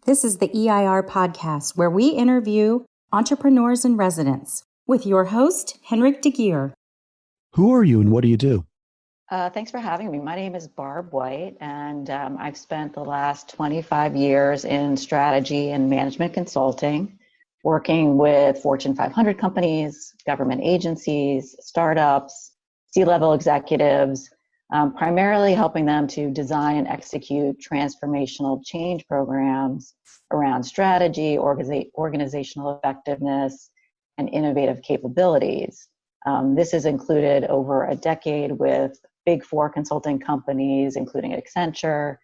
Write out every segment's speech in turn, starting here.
This is the EIR Podcast, where we interview entrepreneurs and residents with your host, Henrik de Geer. Who are you and what do you do? Thanks for having me. My name is Barb White, and I've spent the last 25 years in strategy and management consulting, working with Fortune 500 companies, government agencies, startups, C-level executives, primarily helping them to design and execute transformational change programs around strategy, organizational effectiveness, and innovative capabilities. This has included over a decade with Big Four consulting companies, including Accenture,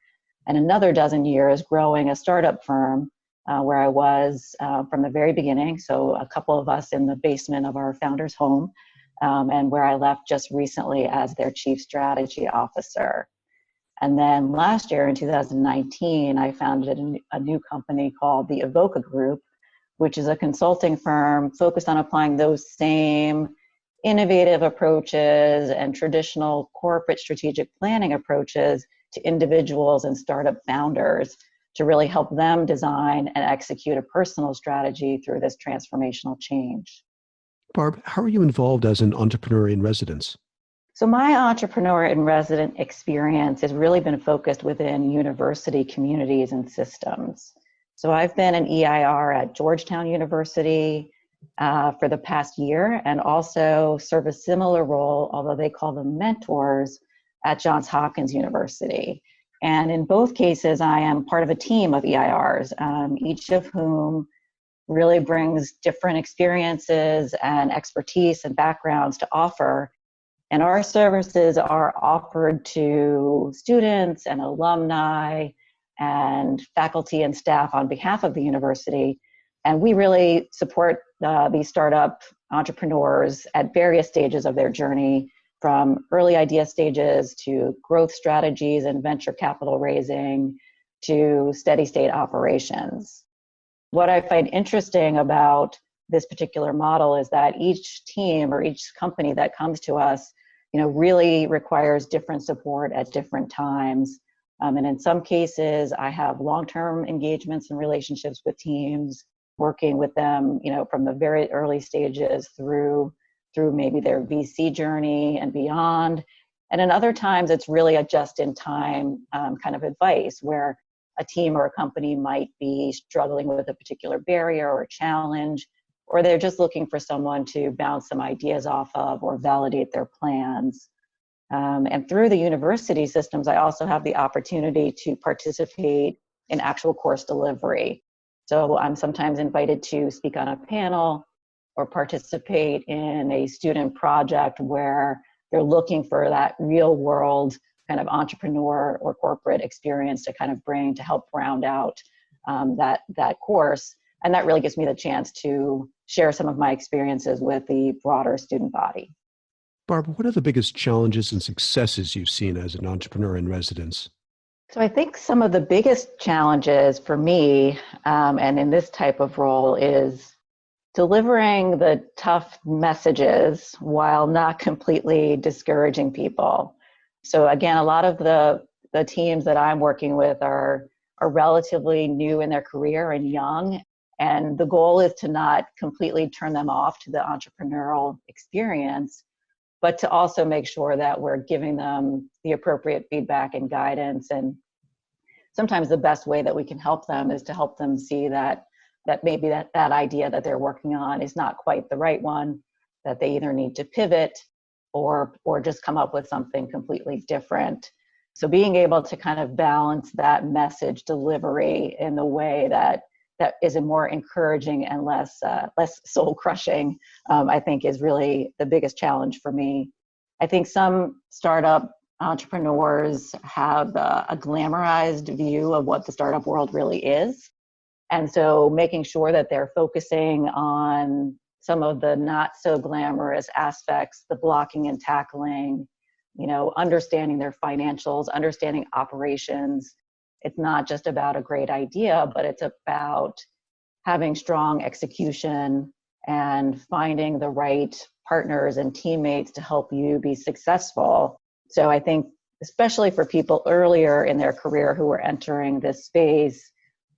and another dozen years growing a startup firm where I was from the very beginning. So a couple of us in the basement of our founder's home, and where I left just recently as their chief strategy officer. And then last year in 2019, I founded a new company called the Evoca Group, which is a consulting firm focused on applying those same innovative approaches and traditional corporate strategic planning approaches to individuals and startup founders to really help them design and execute a personal strategy through this transformational change. Barb, how are you involved as an entrepreneur in residence? So my entrepreneur in resident experience has really been focused within university communities and systems. So I've been an EIR at Georgetown University for the past year, and also serve a similar role, although they call them mentors, at Johns Hopkins University. And in both cases, I am part of a team of EIRs, each of whom really brings different experiences and expertise and backgrounds to offer. And our services are offered to students and alumni and faculty and staff on behalf of the university. And we really support these startup entrepreneurs at various stages of their journey, from early idea stages to growth strategies and venture capital raising to steady state operations. What I find interesting about this particular model is that each team or each company that comes to us, really requires different support at different times. And in some cases, I have long-term engagements and relationships with teams, working with them, from the very early stages through maybe their VC journey and beyond. And in other times, it's really a just-in-time kind of advice where a team or a company might be struggling with a particular barrier or challenge, or they're just looking for someone to bounce some ideas off of or validate their plans. And through the university systems, I also have the opportunity to participate in actual course delivery. So I'm sometimes invited to speak on a panel or participate in a student project where they're looking for that real world kind of entrepreneur or corporate experience to kind of bring to help round out that course. And that really gives me the chance to share some of my experiences with the broader student body. Barb, what are the biggest challenges and successes you've seen as an entrepreneur in residence? So I think some of the biggest challenges for me, and in this type of role, is delivering the tough messages while not completely discouraging people. So again, a lot of the teams that I'm working with are relatively new in their career and young. And the goal is to not completely turn them off to the entrepreneurial experience, but to also make sure that we're giving them the appropriate feedback and guidance. And sometimes the best way that we can help them is to help them see that maybe that idea that they're working on is not quite the right one, that they either need to pivot or just come up with something completely different. So being able to kind of balance that message delivery in the way that is a more encouraging and less soul crushing, I think is really the biggest challenge for me. I think some startup entrepreneurs have a glamorized view of what the startup world really is. And so making sure that they're focusing on some of the not so glamorous aspects, the blocking and tackling, understanding their financials, understanding operations. It's not just about a great idea, but it's about having strong execution and finding the right partners and teammates to help you be successful. So I think, especially for people earlier in their career who are entering this space,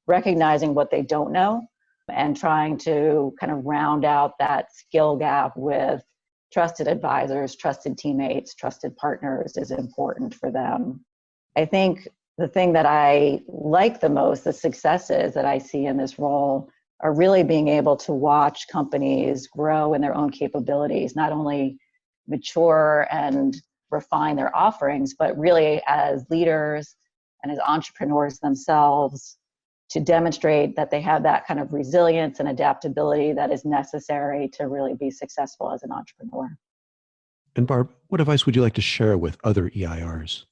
recognizing what they don't know and trying to kind of round out that skill gap with trusted advisors, trusted teammates, trusted partners is important for them. I think the thing that I like the most, the successes that I see in this role, are really being able to watch companies grow in their own capabilities, not only mature and refine their offerings, but really as leaders and as entrepreneurs themselves, to demonstrate that they have that kind of resilience and adaptability that is necessary to really be successful as an entrepreneur. And Barb, what advice would you like to share with other EIRs?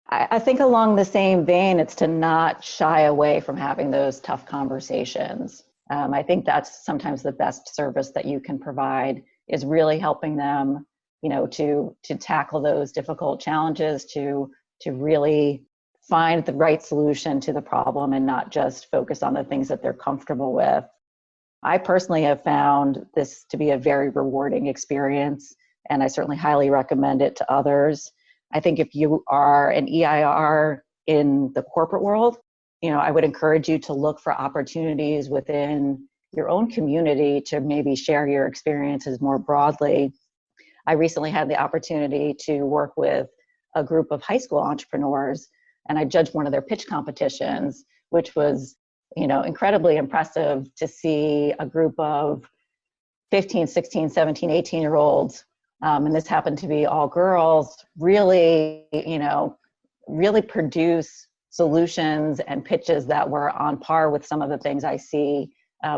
I think along the same vein, it's to not shy away from having those tough conversations. I think that's sometimes the best service that you can provide, is really helping them, to tackle those difficult challenges, to really find the right solution to the problem and not just focus on the things that they're comfortable with. I personally have found this to be a very rewarding experience, and I certainly highly recommend it to others. I think if you are an EIR in the corporate world, I would encourage you to look for opportunities within your own community to maybe share your experiences more broadly. I recently had the opportunity to work with a group of high school entrepreneurs, and I judged one of their pitch competitions, which was, incredibly impressive to see a group of 15, 16, 17, 18-year-olds, and this happened to be all girls, really produce solutions and pitches that were on par with some of the things I see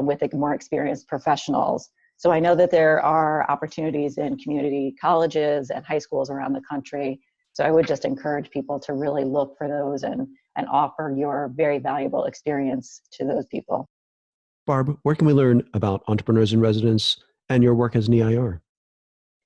with the more experienced professionals. So I know that there are opportunities in community colleges and high schools around the country. So I would just encourage people to really look for those and offer your very valuable experience to those people. Barb, where can we learn about Entrepreneurs in Residence and your work as an EIR?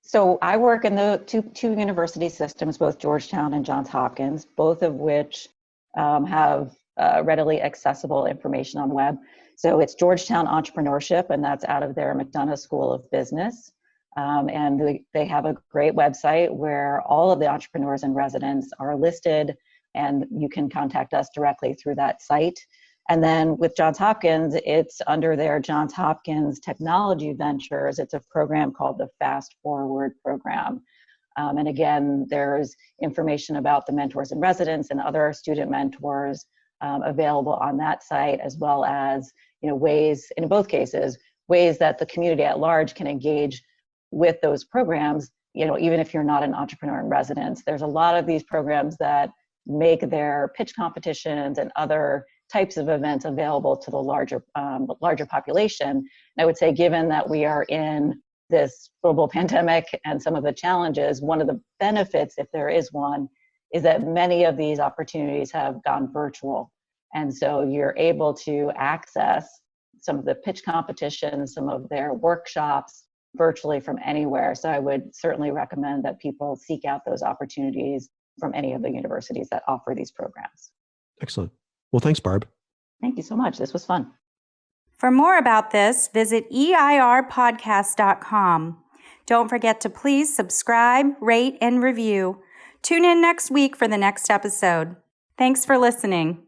So I work in the two university systems, both Georgetown and Johns Hopkins, both of which have readily accessible information on the web. So it's Georgetown Entrepreneurship, and that's out of their McDonough School of Business. And they have a great website where all of the entrepreneurs in residence are listed, and you can contact us directly through that site. And then with Johns Hopkins, it's under their Johns Hopkins Technology Ventures. It's a program called the Fast Forward program. And again, there's information about the mentors in residence and other student mentors available on that site, as well as ways, in both cases, ways that the community at large can engage with those programs, even if you're not an entrepreneur in residence. There's a lot of these programs that make their pitch competitions and other types of events available to the larger population. And I would say, given that we are in this global pandemic and some of the challenges, one of the benefits, if there is one, is that many of these opportunities have gone virtual. And so you're able to access some of the pitch competitions, some of their workshops virtually from anywhere. So I would certainly recommend that people seek out those opportunities from any of the universities that offer these programs. Excellent. Well, thanks, Barb. Thank you so much. This was fun. For more about this, visit EIRpodcast.com. Don't forget to please subscribe, rate, and review. Tune in next week for the next episode. Thanks for listening.